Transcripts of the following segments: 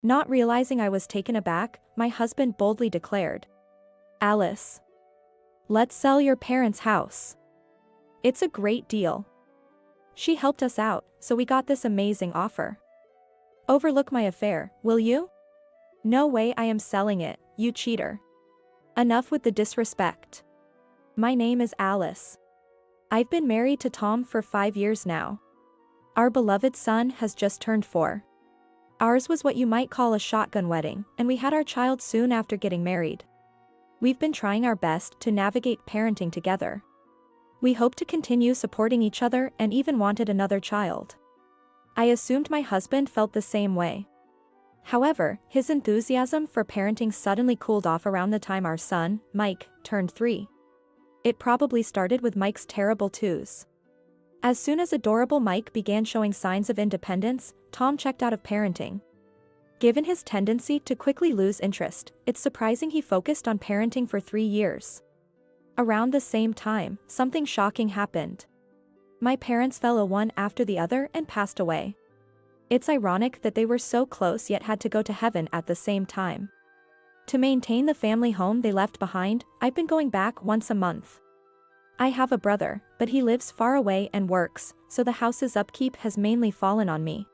Not realizing I was taken aback, my husband boldly declared, "Alice, let's sell your parents' house. It's a great deal. She helped us out, so we got this amazing offer. Overlook my affair, will you?" "No way I am selling it, you cheater. Enough with the disrespect. My name is Alice. I've been married to Tom for 5 years now. Our beloved son has just turned 4. Ours was what you might call a shotgun wedding, and we had our child soon after getting married. We've been trying our best to navigate parenting together. We hope to continue supporting each other and even wanted another child." I assumed my husband felt the same way. However, his enthusiasm for parenting suddenly cooled off around the time our son, Mike, turned 3. It probably started with Mike's terrible twos. As soon as adorable Mike began showing signs of independence, Tom checked out of parenting. Given his tendency to quickly lose interest, it's surprising he focused on parenting for 3 years. Around the same time, something shocking happened. My parents fell one after the other and passed away. It's ironic that they were so close yet had to go to heaven at the same time. To maintain the family home they left behind, I've been going back once a month. I have a brother, but he lives far away and works, so the house's upkeep has mainly fallen on me.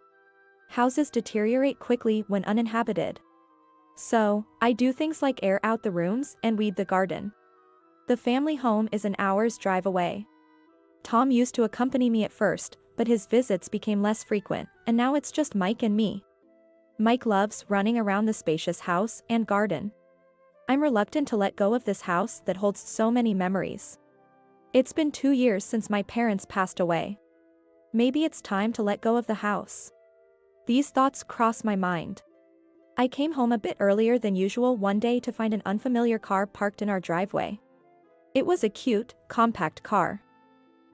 Houses deteriorate quickly when uninhabited. So, I do things like air out the rooms and weed the garden. The family home is an hour's drive away. Tom used to accompany me at first, but his visits became less frequent, and now it's just Mike and me. Mike loves running around the spacious house and garden. I'm reluctant to let go of this house that holds so many memories. It's been 2 years since my parents passed away. Maybe it's time to let go of the house. These thoughts cross my mind. I came home a bit earlier than usual one day to find an unfamiliar car parked in our driveway. It was a cute, compact car.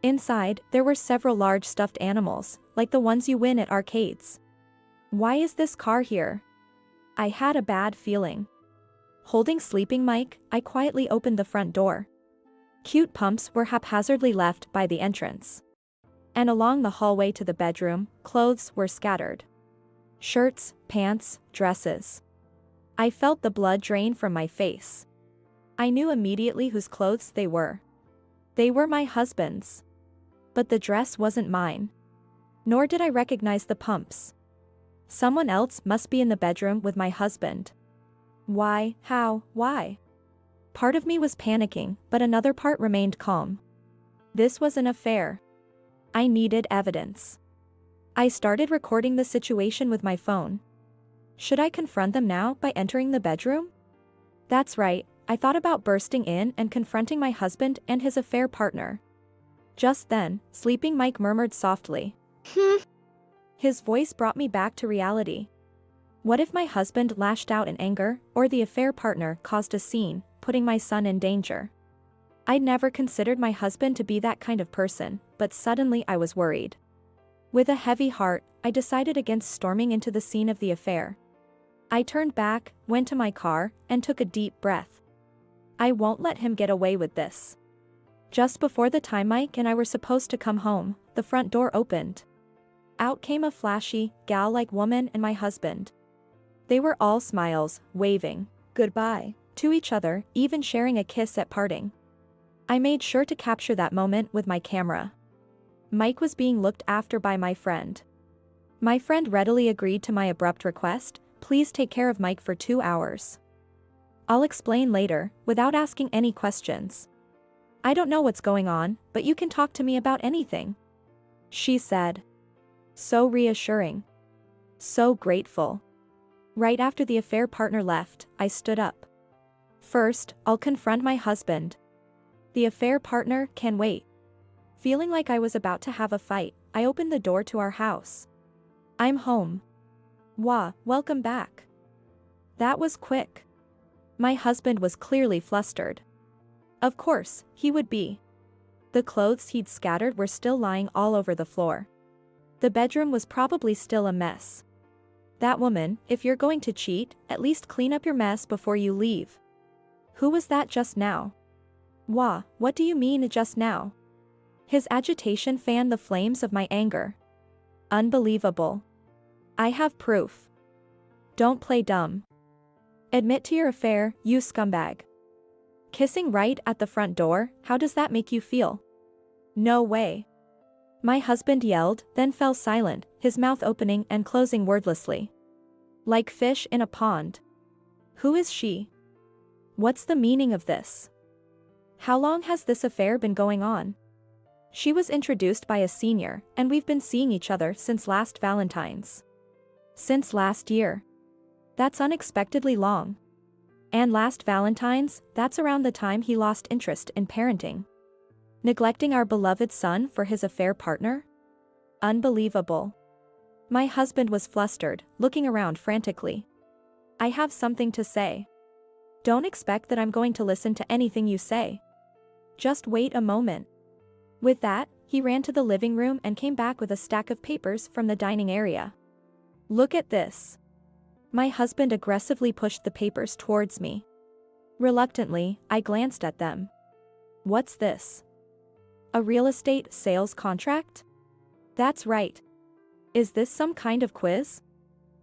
Inside, there were several large stuffed animals, like the ones you win at arcades. Why is this car here? I had a bad feeling. Holding sleeping Mike, I quietly opened the front door. Cute pumps were haphazardly left by the entrance. And along the hallway to the bedroom, clothes were scattered. Shirts, pants, dresses. I felt the blood drain from my face. I knew immediately whose clothes they were. They were my husband's. But the dress wasn't mine. Nor did I recognize the pumps. Someone else must be in the bedroom with my husband. Why, how, why? Part of me was panicking, but another part remained calm. This was an affair. I needed evidence. I started recording the situation with my phone. Should I confront them now by entering the bedroom? That's right, I thought about bursting in and confronting my husband and his affair partner. Just then, sleeping Mike murmured softly. His voice brought me back to reality. What if my husband lashed out in anger, or the affair partner caused a scene, putting my son in danger? I'd never considered my husband to be that kind of person, but suddenly I was worried. With a heavy heart, I decided against storming into the scene of the affair. I turned back, went to my car, and took a deep breath. I won't let him get away with this. Just before the time Mike and I were supposed to come home, the front door opened. Out came a flashy, gal-like woman and my husband. They were all smiles, waving goodbye to each other, even sharing a kiss at parting. I made sure to capture that moment with my camera. Mike was being looked after by my friend. My friend readily agreed to my abrupt request, please take care of Mike for 2 hours. I'll explain later, without asking any questions. I don't know what's going on, but you can talk to me about anything, she said. So reassuring. So grateful. Right after the affair partner left, I stood up. First, I'll confront my husband. The affair partner can wait. Feeling like I was about to have a fight, I opened the door to our house. I'm home. Wah, welcome back. That was quick. My husband was clearly flustered. Of course, he would be. The clothes he'd scattered were still lying all over the floor. The bedroom was probably still a mess. That woman, if you're going to cheat, at least clean up your mess before you leave. Who was that just now? Wah, what do you mean just now? His agitation fanned the flames of my anger. Unbelievable. I have proof. Don't play dumb. Admit to your affair, you scumbag. Kissing right at the front door, how does that make you feel? No way. My husband yelled, then fell silent, his mouth opening and closing wordlessly. Like fish in a pond. Who is she? What's the meaning of this? How long has this affair been going on? She was introduced by a senior, and we've been seeing each other since last Valentine's. Since last year. That's unexpectedly long. And last Valentine's, that's around the time he lost interest in parenting. Neglecting our beloved son for his affair partner? Unbelievable. My husband was flustered, looking around frantically. I have something to say. Don't expect that I'm going to listen to anything you say. Just wait a moment. With that, he ran to the living room and came back with a stack of papers from the dining area. Look at this. My husband aggressively pushed the papers towards me. Reluctantly, I glanced at them. What's this? A real estate sales contract? That's right. Is this some kind of quiz?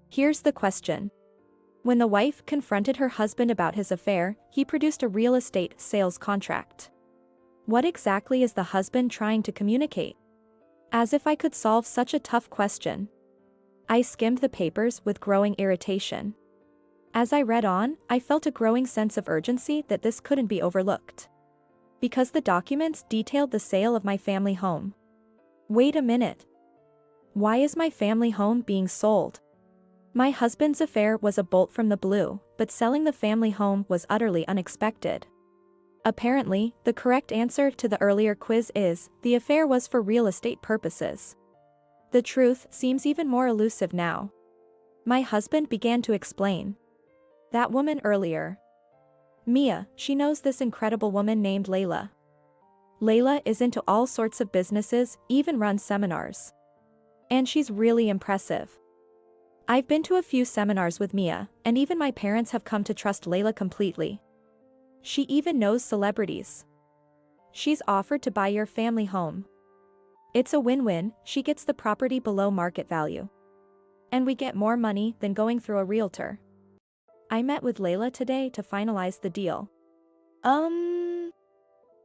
Here's the question. When the wife confronted her husband about his affair, he produced a real estate sales contract. What exactly is the husband trying to communicate? As if I could solve such a tough question. I skimmed the papers with growing irritation. As I read on, I felt a growing sense of urgency that this couldn't be overlooked. Because the documents detailed the sale of my family home. Wait a minute. Why is my family home being sold? My husband's affair was a bolt from the blue, but selling the family home was utterly unexpected. Apparently, the correct answer to the earlier quiz is, the affair was for real estate purposes. The truth seems even more elusive now. My husband began to explain. That woman earlier. Mia, she knows this incredible woman named Layla. Layla is into all sorts of businesses, even runs seminars. And she's really impressive. I've been to a few seminars with Mia, and even my parents have come to trust Layla completely. She even knows celebrities. She's offered to buy your family home. It's a win-win, she gets the property below market value. And we get more money than going through a realtor. I met with Layla today to finalize the deal.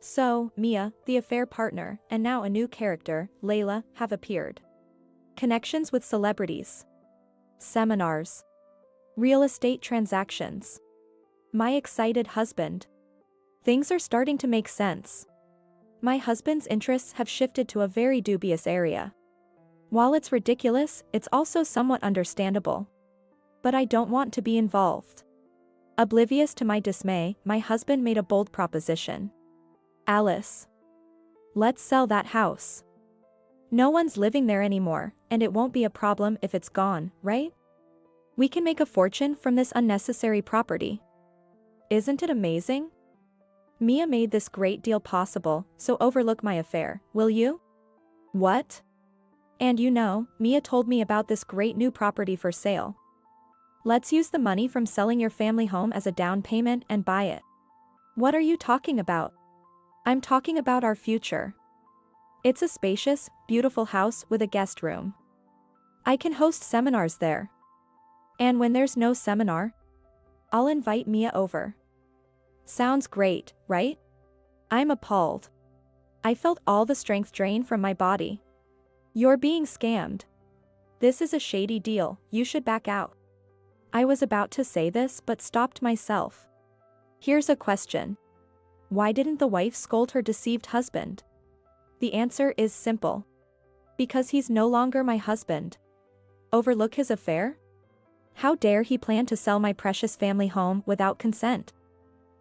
So, Mia, the affair partner, and now a new character, Layla, have appeared. Connections with celebrities. Seminars. Real estate transactions. My excited husband. Things are starting to make sense. My husband's interests have shifted to a very dubious area. While it's ridiculous, it's also somewhat understandable. But I don't want to be involved. Oblivious to my dismay, my husband made a bold proposition. Alice. Let's sell that house. No one's living there anymore, and it won't be a problem if it's gone, right? We can make a fortune from this unnecessary property. Isn't it amazing? Mia made this great deal possible, so overlook my affair, will you? What? And you know, Mia told me about this great new property for sale. Let's use the money from selling your family home as a down payment and buy it. What are you talking about? I'm talking about our future. It's a spacious, beautiful house with a guest room. I can host seminars there. And when there's no seminar, I'll invite Mia over. Sounds great, right? I'm appalled. I felt all the strength drain from my body. You're being scammed. This is a shady deal, you should back out. I was about to say this but stopped myself. Here's a question. Why didn't the wife scold her deceived husband? The answer is simple. Because he's no longer my husband. Overlook his affair? How dare he plan to sell my precious family home without consent?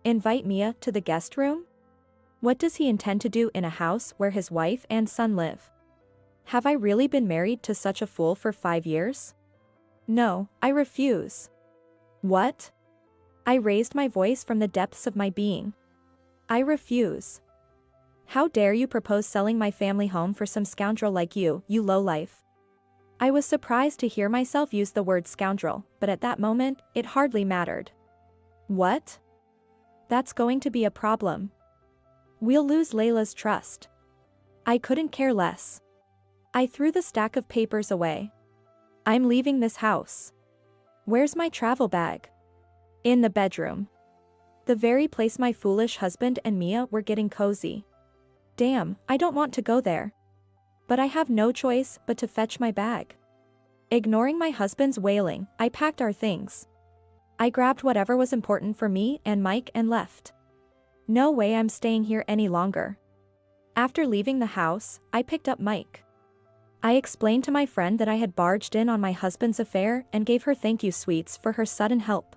Invite Mia to the guest room? What does he intend to do in a house where his wife and son live? Have I really been married to such a fool for 5 years? No, I refuse. What? I raised my voice from the depths of my being. I refuse. How dare you propose selling my family home for some scoundrel like you lowlife. I was surprised to hear myself use the word scoundrel, but at that moment, it hardly mattered. What? That's going to be a problem. We'll lose Layla's trust. I couldn't care less. I threw the stack of papers away. I'm leaving this house. Where's my travel bag? In the bedroom. The very place my foolish husband and Mia were getting cozy. Damn, I don't want to go there. But I have no choice but to fetch my bag. Ignoring my husband's wailing, I packed our things. I grabbed whatever was important for me and Mike and left. No way I'm staying here any longer. After leaving the house, I picked up Mike. I explained to my friend that I had barged in on my husband's affair and gave her thank you sweets for her sudden help.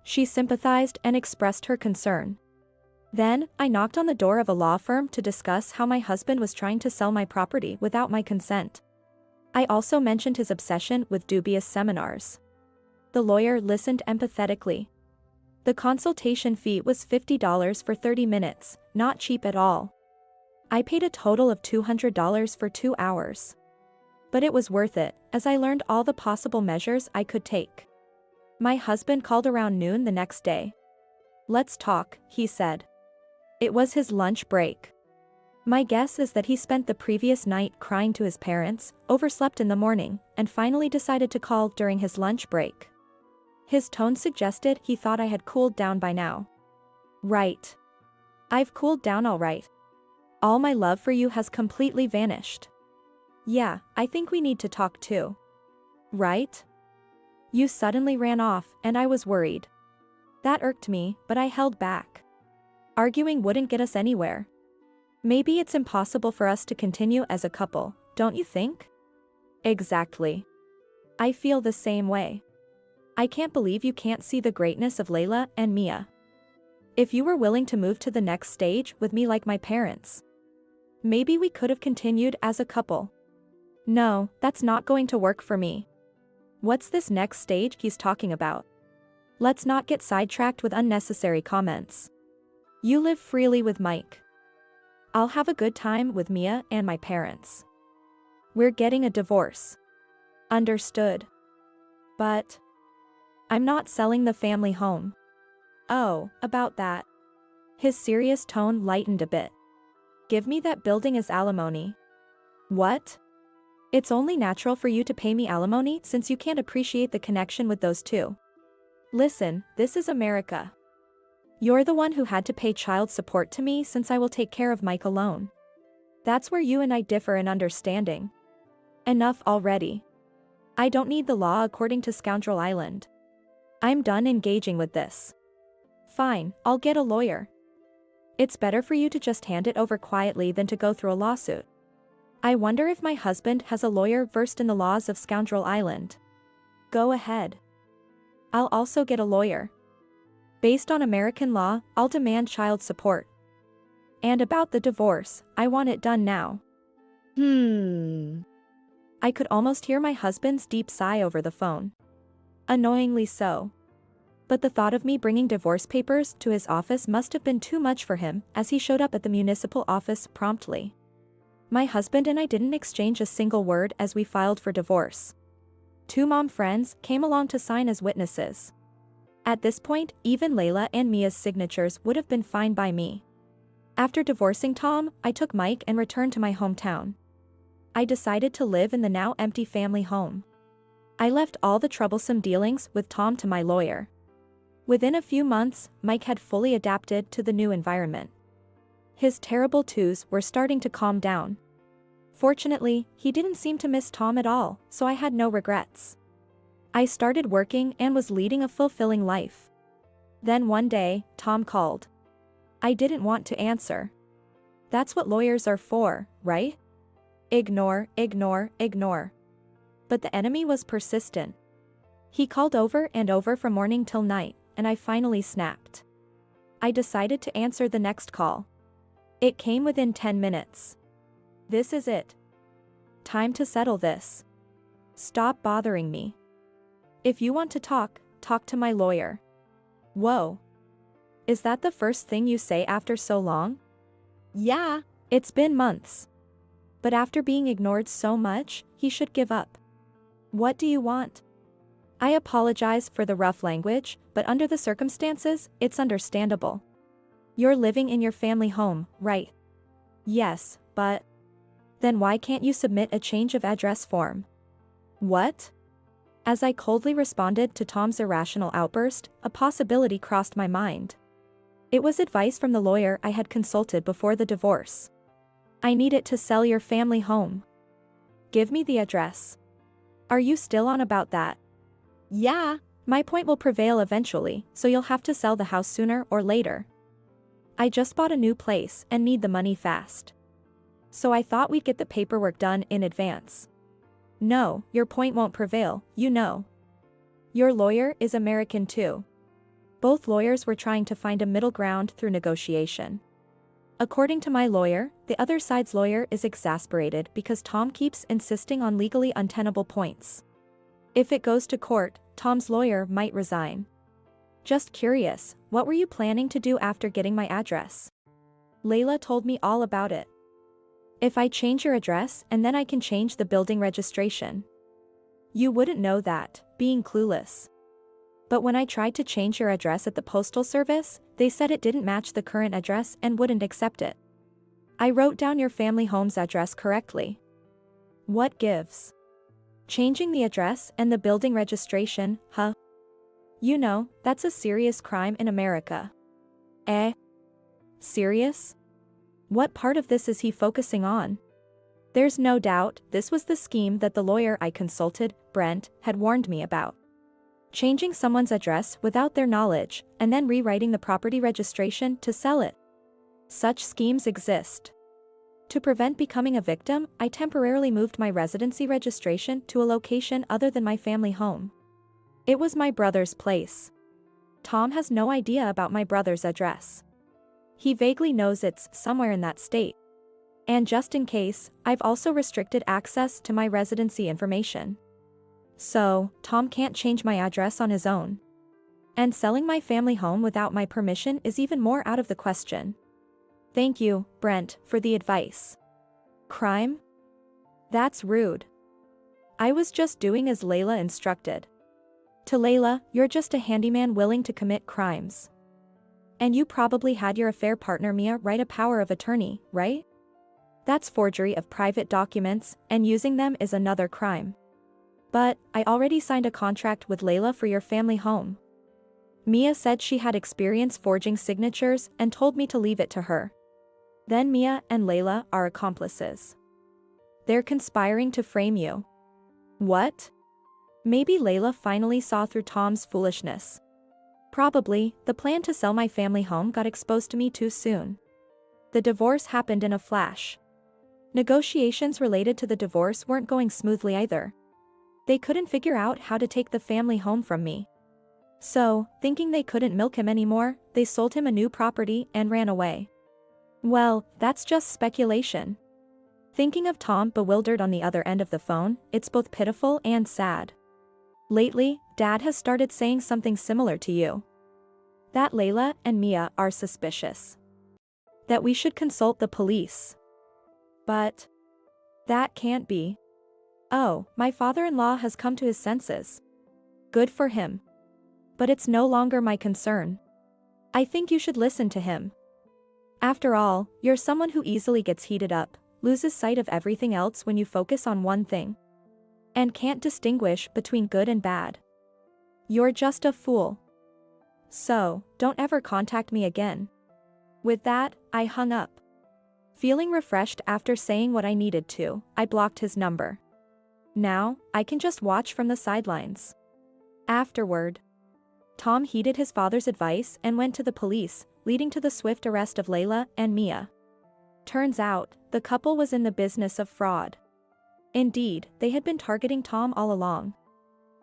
She sympathized and expressed her concern. Then, I knocked on the door of a law firm to discuss how my husband was trying to sell my property without my consent. I also mentioned his obsession with dubious seminars. The lawyer listened empathetically. The consultation fee was $50 for 30 minutes, not cheap at all. I paid a total of $200 for 2 hours. But it was worth it, as I learned all the possible measures I could take. My husband called around noon the next day. Let's talk, he said. It was his lunch break. My guess is that he spent the previous night crying to his parents, overslept in the morning, and finally decided to call during his lunch break. His tone suggested he thought I had cooled down by now. Right. I've cooled down all right. All my love for you has completely vanished. Yeah, I think we need to talk too. Right? You suddenly ran off, and I was worried. That irked me, but I held back. Arguing wouldn't get us anywhere. Maybe it's impossible for us to continue as a couple, don't you think? Exactly. I feel the same way. I can't believe you can't see the greatness of Layla and Mia. If you were willing to move to the next stage with me like my parents, maybe we could have continued as a couple. No, that's not going to work for me. What's this next stage he's talking about? Let's not get sidetracked with unnecessary comments. You live freely with Mike. I'll have a good time with Mia and my parents. We're getting a divorce. Understood. But I'm not selling the family home. Oh, about that. His serious tone lightened a bit. Give me that building as alimony. What? It's only natural for you to pay me alimony since you can't appreciate the connection with those two. Listen, this is America. You're the one who had to pay child support to me since I will take care of Mike alone. That's where you and I differ in understanding. Enough already. I don't need the law according to Scoundrel Island. I'm done engaging with this. Fine, I'll get a lawyer. It's better for you to just hand it over quietly than to go through a lawsuit. I wonder if my husband has a lawyer versed in the laws of Scoundrel Island. Go ahead. I'll also get a lawyer. Based on American law, I'll demand child support. And about the divorce, I want it done now. I could almost hear my husband's deep sigh over the phone. Annoyingly so. But the thought of me bringing divorce papers to his office must have been too much for him, as he showed up at the municipal office promptly. My husband and I didn't exchange a single word as we filed for divorce. 2 mom friends came along to sign as witnesses. At this point, even Layla and Mia's signatures would have been fine by me. After divorcing Tom, I took Mike and returned to my hometown. I decided to live in the now empty family home. I left all the troublesome dealings with Tom to my lawyer. Within a few months, Mike had fully adapted to the new environment. His terrible twos were starting to calm down. Fortunately, he didn't seem to miss Tom at all, so I had no regrets. I started working and was leading a fulfilling life. Then one day, Tom called. I didn't want to answer. That's what lawyers are for, right? Ignore, ignore, ignore. But the enemy was persistent. He called over and over from morning till night, and I finally snapped. I decided to answer the next call. It came within 10 minutes. This is it. Time to settle this. Stop bothering me. If you want to talk to my lawyer. Whoa. Is that the first thing you say after so long? Yeah. It's been months. But after being ignored so much, he should give up. What do you want? I apologize for the rough language, but under the circumstances, it's understandable. You're living in your family home, right? Yes, but then why can't you submit a change of address form? What? As I coldly responded to Tom's irrational outburst, a possibility crossed my mind. It was advice from the lawyer I had consulted before the divorce. I need it to sell your family home. Give me the address. Are you still on about that? Yeah. My point will prevail eventually, so you'll have to sell the house sooner or later. I just bought a new place and need the money fast. So I thought we'd get the paperwork done in advance. No, your point won't prevail, you know. Your lawyer is American too. Both lawyers were trying to find a middle ground through negotiation. According to my lawyer, the other side's lawyer is exasperated because Tom keeps insisting on legally untenable points. If it goes to court, Tom's lawyer might resign. Just curious, what were you planning to do after getting my address? Layla told me all about it. If I change your address and then I can change the building registration. You wouldn't know that, being clueless. But when I tried to change your address at the postal service, they said it didn't match the current address and wouldn't accept it. I wrote down your family home's address correctly. What gives? Changing the address and the building registration, huh? You know, that's a serious crime in America. Eh? Serious? What part of this is he focusing on? There's no doubt, this was the scheme that the lawyer I consulted, Brent, had warned me about. Changing someone's address without their knowledge, and then rewriting the property registration to sell it. Such schemes exist. To prevent becoming a victim, I temporarily moved my residency registration to a location other than my family home. It was my brother's place. Tom has no idea about my brother's address. He vaguely knows it's somewhere in that state. And just in case, I've also restricted access to my residency information. So, Tom can't change my address on his own. And selling my family home without my permission is even more out of the question. Thank you, Brent, for the advice. Crime? That's rude. I was just doing as Layla instructed. To Layla, you're just a handyman willing to commit crimes. And you probably had your affair partner Mia write a power of attorney, right? That's forgery of private documents, and using them is another crime. But, I already signed a contract with Layla for your family home. Mia said she had experience forging signatures and told me to leave it to her. Then Mia and Layla are accomplices. They're conspiring to frame you. What? Maybe Layla finally saw through Tom's foolishness. Probably, the plan to sell my family home got exposed to me too soon. The divorce happened in a flash. Negotiations related to the divorce weren't going smoothly either. They couldn't figure out how to take the family home from me. So, thinking they couldn't milk him anymore, they sold him a new property and ran away. Well, that's just speculation. Thinking of Tom bewildered on the other end of the phone, it's both pitiful and sad. Lately, Dad has started saying something similar to you. That Layla and Mia are suspicious. That we should consult the police. But that can't be. Oh, my father-in-law has come to his senses. Good for him. But it's no longer my concern. I think you should listen to him. After all, you're someone who easily gets heated up, loses sight of everything else when you focus on one thing. And can't distinguish between good and bad. You're just a fool. So, don't ever contact me again. With that, I hung up. Feeling refreshed after saying what I needed to, I blocked his number. Now, I can just watch from the sidelines. Afterward, Tom heeded his father's advice and went to the police, leading to the swift arrest of Layla and Mia. Turns out, the couple was in the business of fraud. Indeed, they had been targeting Tom all along.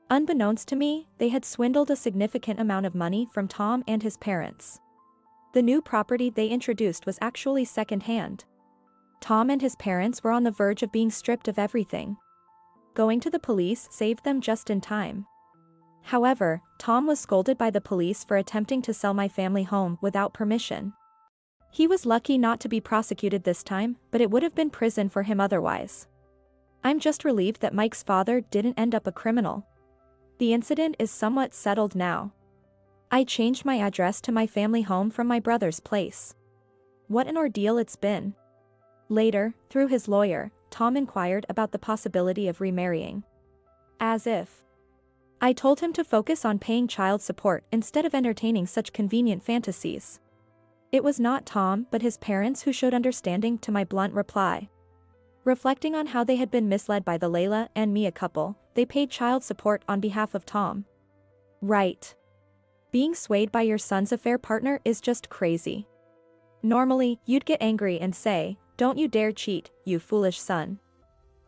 Unbeknownst to me, they had swindled a significant amount of money from Tom and his parents. The new property they introduced was actually second-hand. Tom and his parents were on the verge of being stripped of everything. Going to the police saved them just in time. However, Tom was scolded by the police for attempting to sell my family home without permission. He was lucky not to be prosecuted this time, but it would have been prison for him otherwise. I'm just relieved that Mike's father didn't end up a criminal. The incident is somewhat settled now. I changed my address to my family home from my brother's place. What an ordeal it's been. Later, through his lawyer, Tom inquired about the possibility of remarrying. As if. I told him to focus on paying child support instead of entertaining such convenient fantasies. It was not Tom but his parents who showed understanding to my blunt reply. Reflecting on how they had been misled by the Layla and Mia couple, they paid child support on behalf of Tom. Right. Being swayed by your son's affair partner is just crazy. Normally, you'd get angry and say, "Don't you dare cheat, you foolish son."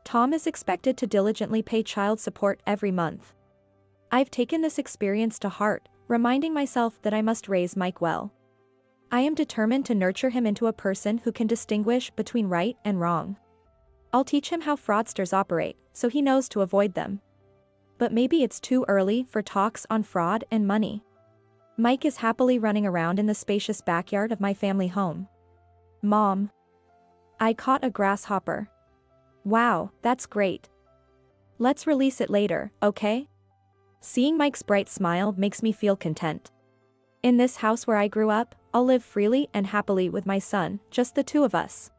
Tom is expected to diligently pay child support every month. I've taken this experience to heart, reminding myself that I must raise Mike well. I am determined to nurture him into a person who can distinguish between right and wrong. I'll teach him how fraudsters operate, so he knows to avoid them. But maybe it's too early for talks on fraud and money. Mike is happily running around in the spacious backyard of my family home. Mom. I caught a grasshopper. Wow, that's great. Let's release it later, okay? Seeing Mike's bright smile makes me feel content. In this house where I grew up, I'll live freely and happily with my son, just the two of us.